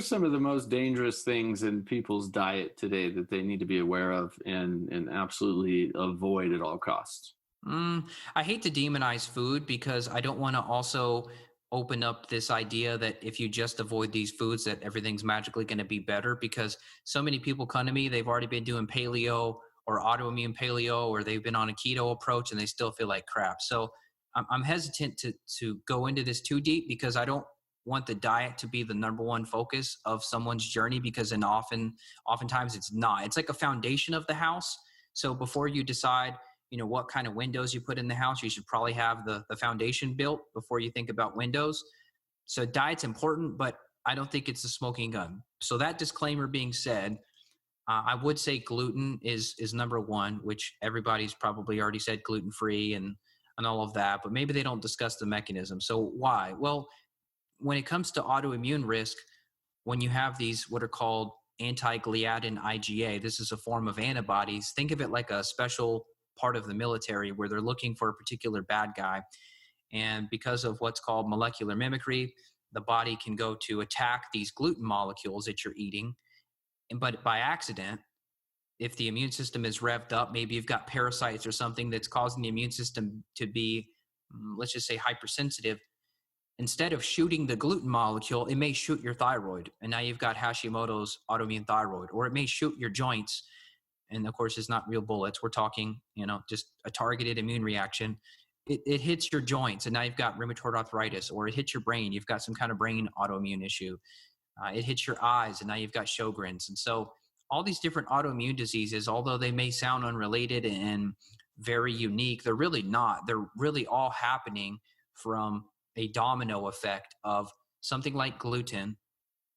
are some of the most dangerous things in people's diet today that they need to be aware of and absolutely avoid at all costs? I hate to demonize food because I don't want to also open up this idea that if you just avoid these foods that everything's magically going to be better, because so many people come to me, they've already been doing paleo or autoimmune paleo, or they've been on a keto approach and they still feel like crap. So I'm hesitant to go into this too deep because I don't want the diet to be the number one focus of someone's journey, because then oftentimes it's not. It's like a foundation of the house. So before you decide what kind of windows you put in the house, you should probably have the foundation built before you think about windows. So diet's important, but I don't think it's a smoking gun. So that disclaimer being said, I would say gluten is number one, which everybody's probably already said gluten free and all of that, but maybe they don't discuss the mechanism. So why? Well, when it comes to autoimmune risk, when you have these what are called anti-gliadin IgA, this is a form of antibodies. Think of it like a special part of the military where they're looking for a particular bad guy. And because of what's called molecular mimicry, the body can go to attack these gluten molecules that you're eating. But by accident, if the immune system is revved up, maybe you've got parasites or something that's causing the immune system to be, let's just say, hypersensitive. Instead of shooting the gluten molecule, it may shoot your thyroid. And now you've got Hashimoto's autoimmune thyroid, or it may shoot your joints. And of course, it's not real bullets. We're talking, just a targeted immune reaction. It hits your joints, and now you've got rheumatoid arthritis, or it hits your brain. You've got some kind of brain autoimmune issue. It hits your eyes, and now you've got Sjogren's. And so all these different autoimmune diseases, although they may sound unrelated and very unique, they're really not. They're really all happening from a domino effect of something like gluten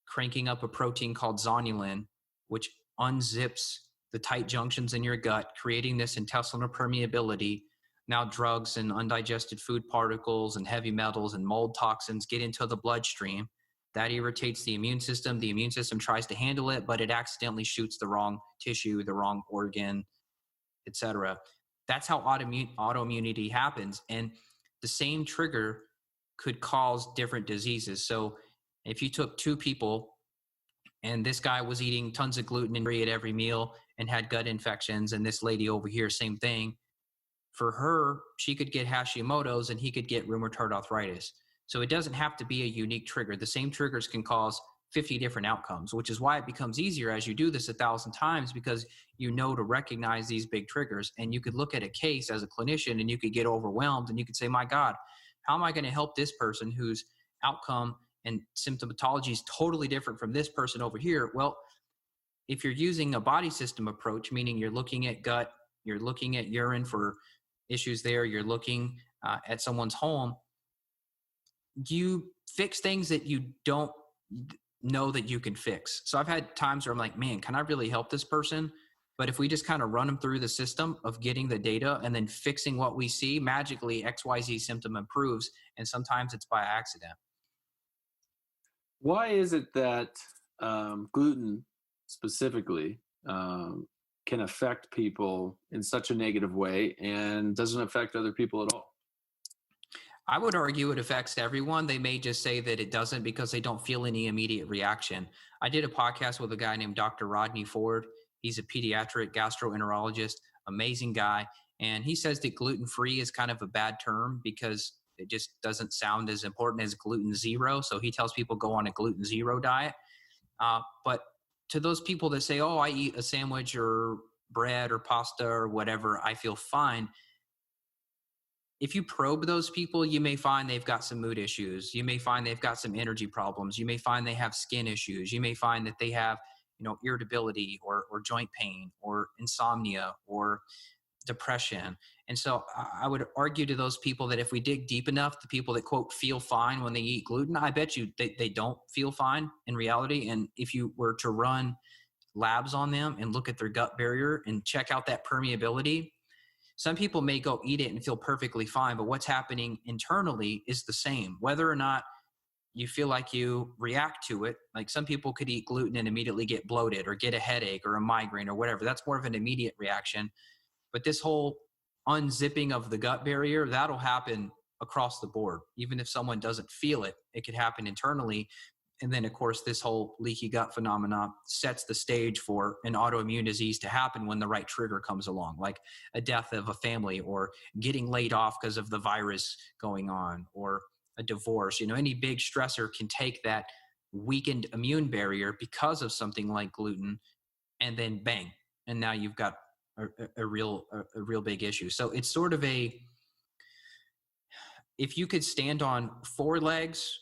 cranking up a protein called zonulin, which unzips the tight junctions in your gut, creating this intestinal permeability. Now drugs and undigested food particles and heavy metals and mold toxins get into the bloodstream. That irritates the immune system. The immune system tries to handle it, but it accidentally shoots the wrong tissue, the wrong organ, etc. That's how autoimmunity happens. And the same trigger could cause different diseases. So if you took two people and this guy was eating tons of gluten and at every meal and had gut infections, and this lady over here, same thing, for her, she could get Hashimoto's and he could get rheumatoid arthritis. So it doesn't have to be a unique trigger. The same triggers can cause 50 different outcomes, which is why it becomes easier as you do this 1,000 times, because you know to recognize these big triggers. And you could look at a case as a clinician and you could get overwhelmed and you could say, my God, how am I going to help this person whose outcome and symptomatology is totally different from this person over here? Well, if you're using a body system approach, meaning you're looking at gut, you're looking at urine for issues there, you're looking at someone's home, you fix things that you don't know that you can fix. So I've had times where I'm like, man, can I really help this person? But if we just kind of run them through the system of getting the data and then fixing what we see, magically XYZ symptom improves. And sometimes it's by accident. Why is it that gluten specifically can affect people in such a negative way and doesn't affect other people at all? I would argue it affects everyone. They may just say that it doesn't because they don't feel any immediate reaction. I did a podcast with a guy named Dr. Rodney Ford. He's a pediatric gastroenterologist, amazing guy. And he says that gluten-free is kind of a bad term because it just doesn't sound as important as gluten zero. So he tells people go on a gluten zero diet. But to those people that say, oh, I eat a sandwich or bread or pasta or whatever, I feel fine. If you probe those people, you may find they've got some mood issues. You may find they've got some energy problems. You may find they have skin issues. You may find that they have, irritability or joint pain or insomnia or depression. And so I would argue to those people that if we dig deep enough, the people that, quote, feel fine when they eat gluten, I bet you they don't feel fine in reality. And if you were to run labs on them and look at their gut barrier and check out that permeability, some people may go eat it and feel perfectly fine, but what's happening internally is the same. Whether or not you feel like you react to it, like some people could eat gluten and immediately get bloated or get a headache or a migraine or whatever. That's more of an immediate reaction. But this whole unzipping of the gut barrier, that'll happen across the board. Even if someone doesn't feel it, it could happen internally. And then, of course, this whole leaky gut phenomenon sets the stage for an autoimmune disease to happen when the right trigger comes along, like a death of a family, or getting laid off because of the virus going on, or a divorce. Any big stressor can take that weakened immune barrier because of something like gluten, and then bang, and now you've got a real big issue. So it's sort of if you could stand on 4 legs,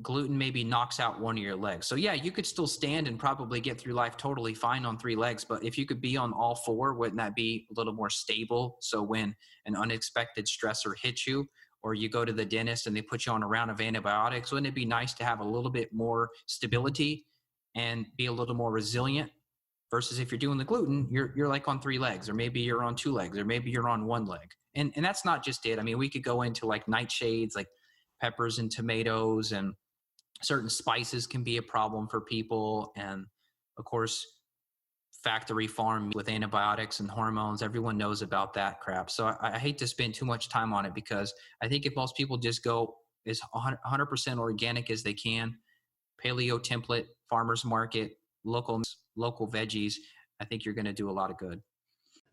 gluten maybe knocks out one of your legs. So yeah, you could still stand and probably get through life totally fine on 3 legs, but if you could be on all 4, wouldn't that be a little more stable? So when an unexpected stressor hits you, or you go to the dentist and they put you on a round of antibiotics, wouldn't it be nice to have a little bit more stability and be a little more resilient? Versus if you're doing the gluten, you're like on 3 legs, or maybe you're on 2 legs, or maybe you're on 1 leg. And that's not just it. I mean, we could go into like nightshades, like peppers and tomatoes, and certain spices can be a problem for people. And of course, factory farm with antibiotics and hormones, everyone knows about that crap. So I hate to spend too much time on it, because I think if most people just go as 100% organic as they can, paleo template, farmers market, local veggies, I think you're going to do a lot of good.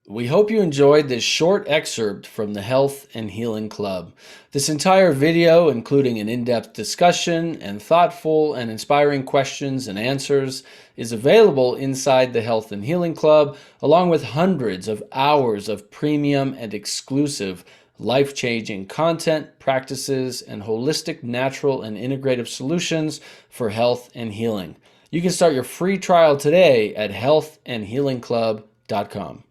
We hope you enjoyed this short excerpt from the Health and Healing Club. This entire video, including an in-depth discussion and thoughtful and inspiring questions and answers, is available inside the Health and Healing Club, along with hundreds of hours of premium and exclusive life-changing content, practices, and holistic, natural, and integrative solutions for health and healing. You can start your free trial today at healthandhealingclub.com.